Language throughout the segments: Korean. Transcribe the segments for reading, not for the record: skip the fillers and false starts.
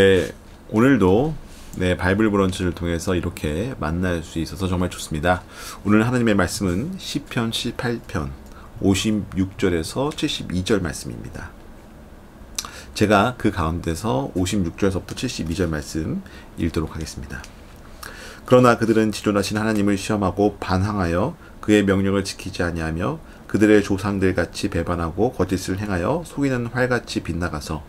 네, 오늘도 바이블 브런치를 통해서 이렇게 만날 수 있어서 정말 좋습니다. 오늘 하나님의 말씀은 시편 18편 56절에서 72절 말씀입니다. 제가 그 가운데서 56절서부터 72절 말씀 읽도록 하겠습니다. 그러나 그들은 지존하신 하나님을 시험하고 반항하여 그의 명령을 지키지 아니하며 그들의 조상들 같이 배반하고 거짓을 행하여 속이는 활같이 빗나가서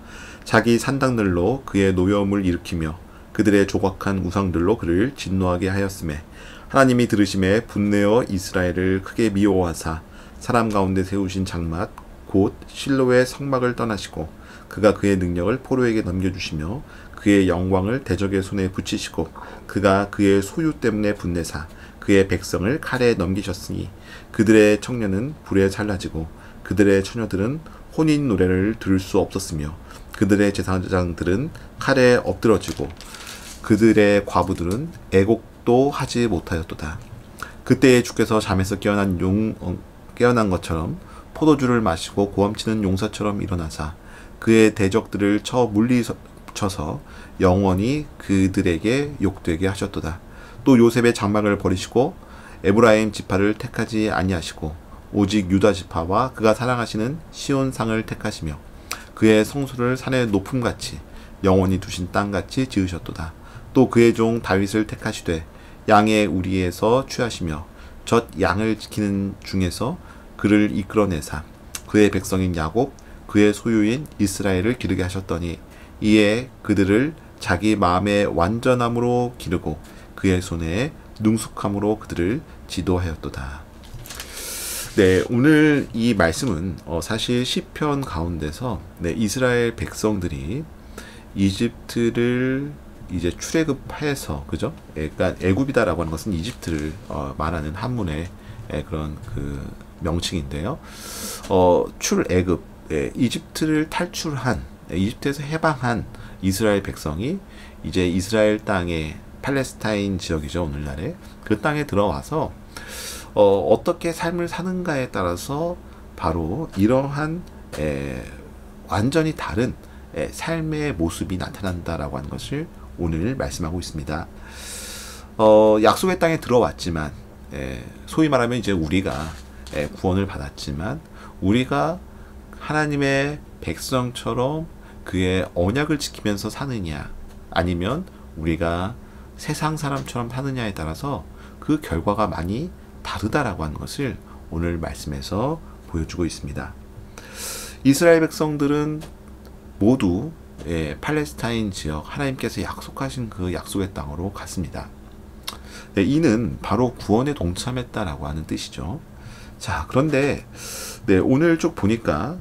자기 산당들로 그의 노여움을 일으키며 그들의 조각한 우상들로 그를 진노하게 하였음에 하나님이 들으심에 분내어 이스라엘을 크게 미워하사 사람 가운데 세우신 장막 곧 실로의 성막을 떠나시고 그가 그의 능력을 포로에게 넘겨주시며 그의 영광을 대적의 손에 붙이시고 그가 그의 소유 때문에 분내사 그의 백성을 칼에 넘기셨으니 그들의 청년은 불에 살라지고 그들의 처녀들은 혼인 노래를 들을 수 없었으며 그들의 제사장들은 칼에 엎드러지고 그들의 과부들은 애곡도 하지 못하였도다. 그때에 주께서 잠에서 깨어난 것처럼 포도주를 마시고 고함치는 용사처럼 일어나사 그의 대적들을 쳐 물리쳐서 영원히 그들에게 욕되게 하셨도다. 또 요셉의 장막을 버리시고 에브라임 지파를 택하지 아니하시고 오직 유다 지파와 그가 사랑하시는 시온상을 택하시며 그의 성소를 산의 높음같이 영원히 두신 땅같이 지으셨도다. 또 그의 종 다윗을 택하시되 양의 우리에서 취하시며 젖 양을 지키는 중에서 그를 이끌어내사 그의 백성인 야곱 그의 소유인 이스라엘을 기르게 하셨더니 이에 그들을 자기 마음의 완전함으로 기르고 그의 손에 능숙함으로 그들을 지도하였도다. 네, 오늘 이 말씀은 사실 시편 가운데서 이스라엘 백성들이 이집트를 이제 출애굽해서 그죠? 그러니까 애굽이다라고 하는 것은 이집트를 말하는 한문의 그런 그 명칭인데요. 출애굽, 이집트를 탈출한 이집트에서 해방한 이스라엘 백성이 이제 이스라엘 땅에 팔레스타인 지역이죠, 오늘날에 그 땅에 들어와서 어떻게 삶을 사는가에 따라서 바로 이러한 완전히 다른 삶의 모습이 나타난다라고 하는 것을 오늘 말씀하고 있습니다. 약속의 땅에 들어왔지만 소위 말하면 이제 우리가 구원을 받았지만 우리가 하나님의 백성처럼 그의 언약을 지키면서 사느냐 아니면 우리가 세상 사람처럼 사느냐에 따라서 그 결과가 많이 다르다라고 하는 것을 오늘 말씀에서 보여주고 있습니다. 이스라엘 백성들은 모두 팔레스타인 지역 하나님께서 약속하신 그 약속의 땅으로 갔습니다. 이는 바로 구원에 동참했다라고 하는 뜻이죠. 자, 그런데 오늘 쭉 보니까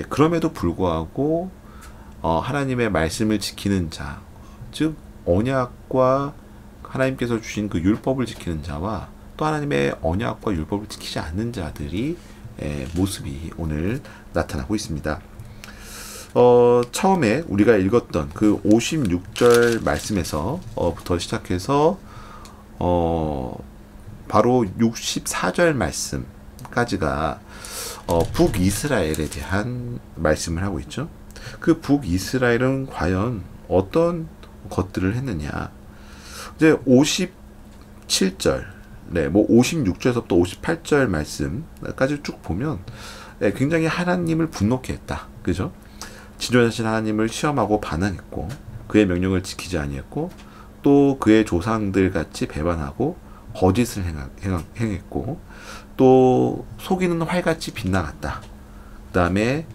그럼에도 불구하고 하나님의 말씀을 지키는 자, 즉 언약과 하나님께서 주신 그 율법을 지키는 자와 또 하나님의 언약과 율법을 지키지 않는 자들이 모습이 오늘 나타나고 있습니다. 처음에 우리가 읽었던 그 56절 말씀에서 부터 시작해서 바로 64절 말씀까지가 북이스라엘에 대한 말씀을 하고 있죠. 그 북이스라엘은 과연 어떤 것들을 했느냐. 이제 57절, 56절에서부터 58절 말씀까지 쭉 보면 굉장히 하나님을 분노케 했다. 그죠? 지존하신 하나님을 시험하고 반항했고 그의 명령을 지키지 아니했고 또 그의 조상들 같이 배반하고 거짓을 행했고 또 속이는 활같이 빗나갔다. 그 다음에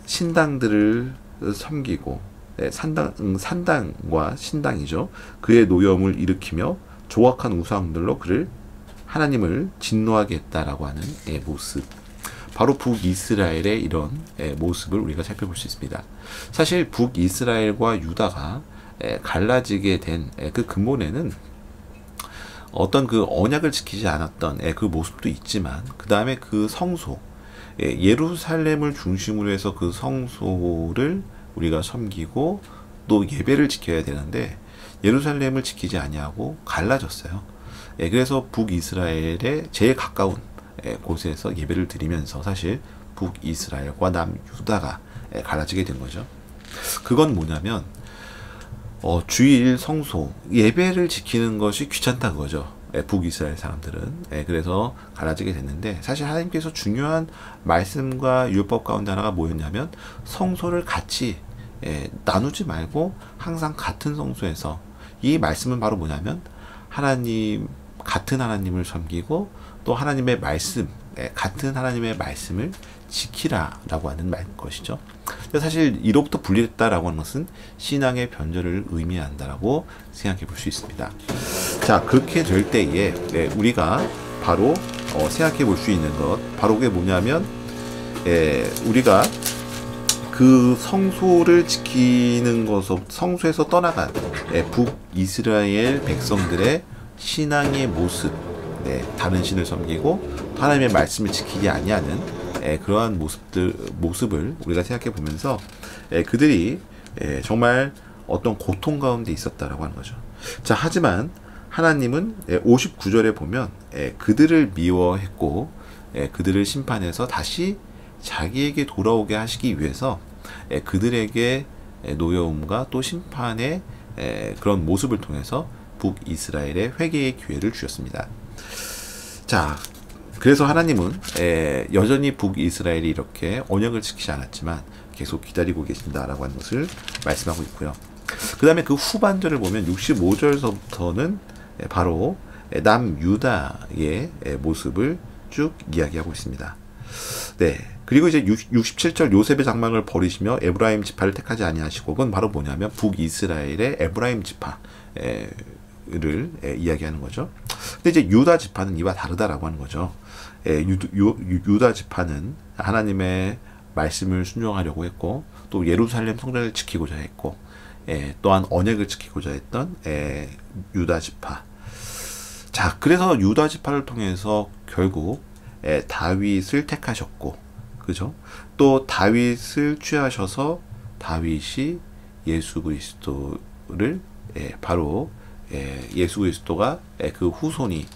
신당들을 섬기고 산당과 신당이죠. 그의 노여움을 일으키며 조악한 우상들로 그를 하나님을 진노하게 했다라고 하는 모습. 바로 북이스라엘의 이런 모습을 우리가 살펴볼 수 있습니다. 사실 북이스라엘과 유다가 갈라지게 된 그 근본에는 어떤 그 언약을 지키지 않았던 그 모습도 있지만 그 다음에 그 성소, 예루살렘을 중심으로 해서 그 성소를 우리가 섬기고 또 예배를 지켜야 되는데 예루살렘을 지키지 아니하고 갈라졌어요. 그래서 북이스라엘의 제일 가까운 곳에서 예배를 드리면서 사실 북이스라엘과 남유다가 갈라지게 된 거죠. 그건 뭐냐면 주일 성소 예배를 지키는 것이 귀찮다 그거죠. 북이스라엘 사람들은. 그래서 갈라지게 됐는데, 사실 하나님께서 중요한 말씀과 율법 가운데 하나가 뭐였냐면 성소를 같이 나누지 말고 항상 같은 성소에서, 이 말씀은 바로 뭐냐면 하나님, 같은 하나님을 섬기고 또 하나님의 말씀, 같은 하나님의 말씀을 지키라라고 하는 것이죠. 사실 이로부터 분리됐다라고 하는 것은 신앙의 변절을 의미한다라고 생각해 볼 수 있습니다. 자, 그렇게 될 때에 우리가 바로 생각해 볼 수 있는 것, 바로 그게 뭐냐면 우리가 그 성소를 지키는 것을, 성소에서 떠나간 북이스라엘 백성들의 신앙의 모습, 다른 신을 섬기고 하나님의 말씀을 지키지 아니하는 그러한 모습을 우리가 생각해 보면서 그들이 정말 어떤 고통 가운데 있었다라고 하는 거죠. 자, 하지만 하나님은 59절에 보면 그들을 미워했고 그들을 심판해서 다시 자기에게 돌아오게 하시기 위해서 그들에게 노여움과 또 심판의 그런 모습을 통해서 북이스라엘의 회개의 기회를 주셨습니다. 자, 그래서 하나님은 여전히 북이스라엘이 이렇게 언약을 지키지 않았지만 계속 기다리고 계신다라고 하는 것을 말씀하고 있고요. 그 다음에 그 후반절을 보면 65절서부터는 바로 남유다의 모습을 쭉 이야기하고 있습니다. 그리고 이제 67절 요셉의 장막을 버리시며 에브라임 지파를 택하지 아니하시고, 그건 바로 뭐냐면 북이스라엘의 에브라임 지파를 이야기하는 거죠. 근데 이제 유다 지파는 이와 다르다라고 하는 거죠. 유다 지파는 하나님의 말씀을 순종하려고 했고 또 예루살렘 성전을 지키고자 했고 또한 언약을 지키고자 했던 유다 지파. 자, 그래서 유다 지파를 통해서 결국 다윗을 택하셨고, 그죠? 또 다윗을 취하셔서 다윗이 예수 그리스도를 바로 예수 그리스도가 그 후손이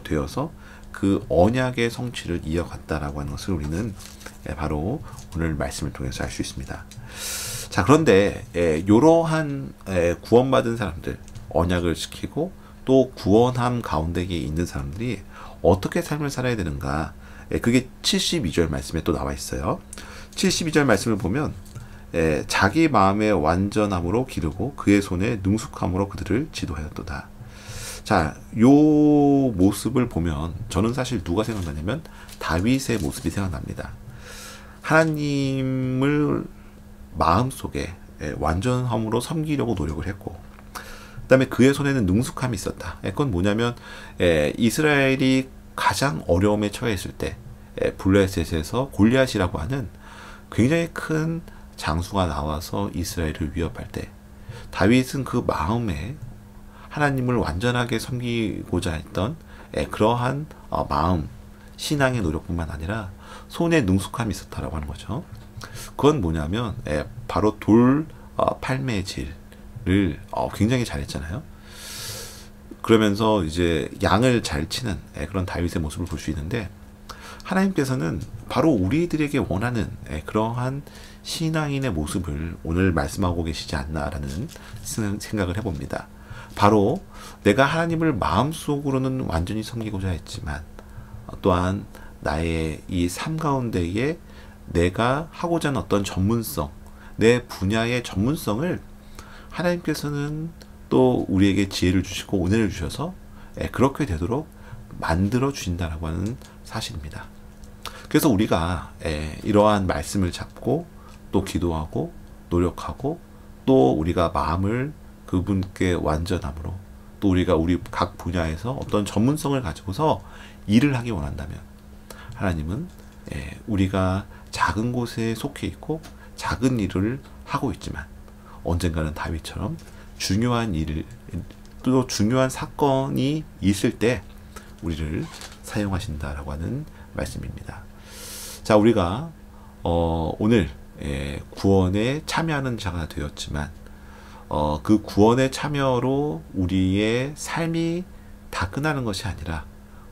되어서 그 언약의 성취를 이어갔다라고 하는 것을 우리는 바로 오늘 말씀을 통해서 알 수 있습니다. 자, 그런데 이러한 구원받은 사람들, 언약을 지키고 또 구원함 가운데에 있는 사람들이 어떻게 삶을 살아야 되는가, 그게 72절 말씀에 또 나와 있어요. 72절 말씀을 보면 자기 마음의 완전함으로 기르고 그의 손에 능숙함으로 그들을 지도하였도다. 자, 요 모습을 보면 저는 사실 누가 생각나냐면 다윗의 모습이 생각납니다. 하나님을 마음속에 완전함으로 섬기려고 노력을 했고, 그 다음에 그의 손에는 능숙함이 있었다. 그건 뭐냐면 이스라엘이 가장 어려움에 처했을 때 블레셋에서 골리앗이라고 하는 굉장히 큰 장수가 나와서 이스라엘을 위협할 때 다윗은 그 마음에 하나님을 완전하게 섬기고자 했던 그러한 마음, 신앙의 노력뿐만 아니라 손에 능숙함이 있었다라고 하는 거죠. 그건 뭐냐면 바로 돌 팔매질을 굉장히 잘했잖아요. 그러면서 이제 양을 잘 치는 그런 다윗의 모습을 볼 수 있는데, 하나님께서는 바로 우리들에게 원하는 그러한 신앙인의 모습을 오늘 말씀하고 계시지 않나라는 생각을 해봅니다. 바로 내가 하나님을 마음속으로는 완전히 섬기고자 했지만 또한 나의 이 삶 가운데에 내가 하고자 하는 어떤 전문성, 내 분야의 전문성을 하나님께서는 또 우리에게 지혜를 주시고 은혜를 주셔서 그렇게 되도록 만들어 주신다라고 하는 사실입니다. 그래서 우리가 이러한 말씀을 잡고 또 기도하고 노력하고 또 우리가 마음을 그분께 완전함으로 또 우리가 우리 각 분야에서 어떤 전문성을 가지고서 일을 하기 원한다면 하나님은 우리가 작은 곳에 속해 있고 작은 일을 하고 있지만 언젠가는 다윗처럼 중요한 일을 또 중요한 사건이 있을 때 우리를 사용하신다라고 하는 말씀입니다. 자, 우리가 오늘 구원에 참여하는 자가 되었지만 그 구원의 참여로 우리의 삶이 다 끝나는 것이 아니라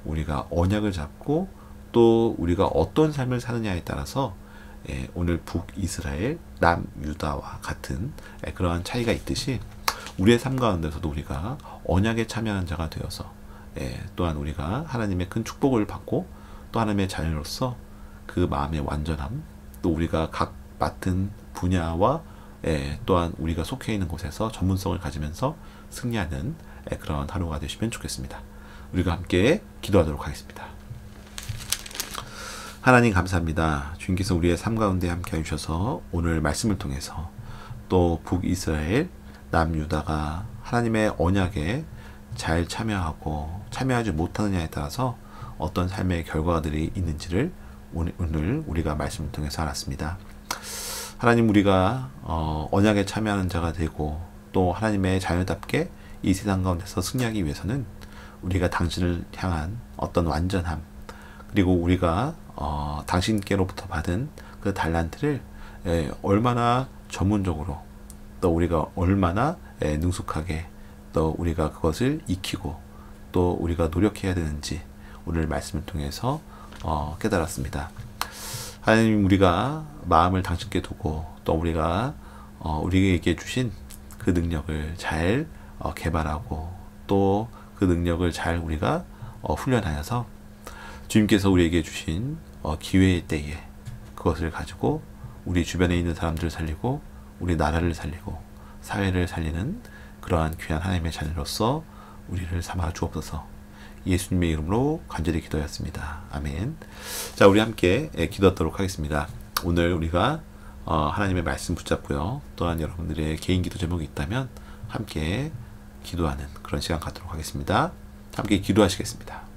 우리가 언약을 잡고 또 우리가 어떤 삶을 사느냐에 따라서 오늘 북이스라엘, 남유다와 같은 그러한 차이가 있듯이 우리의 삶 가운데서도 우리가 언약에 참여하는 자가 되어서 또한 우리가 하나님의 큰 축복을 받고 또 하나님의 자녀로서 그 마음의 완전함, 또 우리가 각 맡은 분야와 또한 우리가 속해 있는 곳에서 전문성을 가지면서 승리하는 그런 하루가 되시면 좋겠습니다. 우리가 함께 기도하도록 하겠습니다. 하나님 감사합니다. 주님께서 우리의 삶 가운데 함께 해주셔서 오늘 말씀을 통해서 또 북이스라엘, 남유다가 하나님의 언약에 잘 참여하지 못하느냐에 따라서 어떤 삶의 결과들이 있는지를 오늘 우리가 말씀을 통해서 알았습니다. 하나님, 우리가 언약에 참여하는 자가 되고 또 하나님의 자녀답게 이 세상 가운데서 승리하기 위해서는 우리가 당신을 향한 어떤 완전함, 그리고 우리가 당신께로부터 받은 그 달란트를 얼마나 전문적으로 또 우리가 얼마나 능숙하게 또 우리가 그것을 익히고 또 우리가 노력해야 되는지 오늘 말씀을 통해서 깨달았습니다. 하나님, 우리가 마음을 당신께 두고 또 우리가 우리에게 주신 그 능력을 잘 개발하고 또 그 능력을 잘 우리가 훈련하여서 주님께서 우리에게 주신 기회의 때에 그것을 가지고 우리 주변에 있는 사람들을 살리고 우리 나라를 살리고 사회를 살리는 그러한 귀한 하나님의 자녀로서 우리를 삼아 주옵소서. 예수님의 이름으로 간절히 기도하였습니다. 아멘. 자, 우리 함께 기도하도록 하겠습니다. 오늘 우리가 하나님의 말씀 붙잡고요. 또한 여러분들의 개인 기도 제목이 있다면 함께 기도하는 그런 시간 갖도록 하겠습니다. 함께 기도하시겠습니다.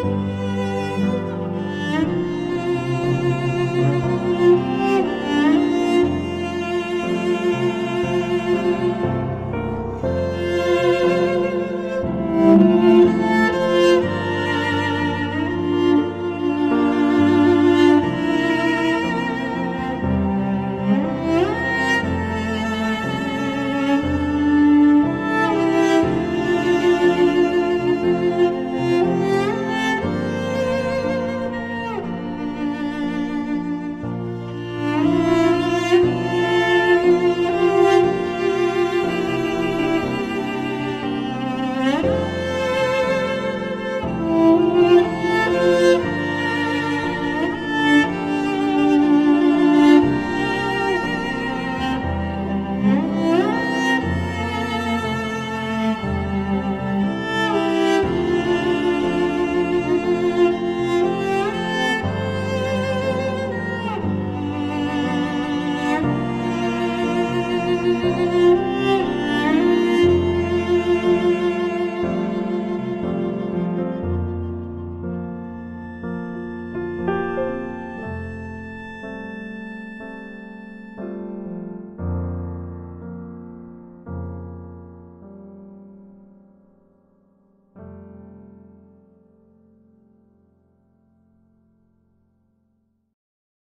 네.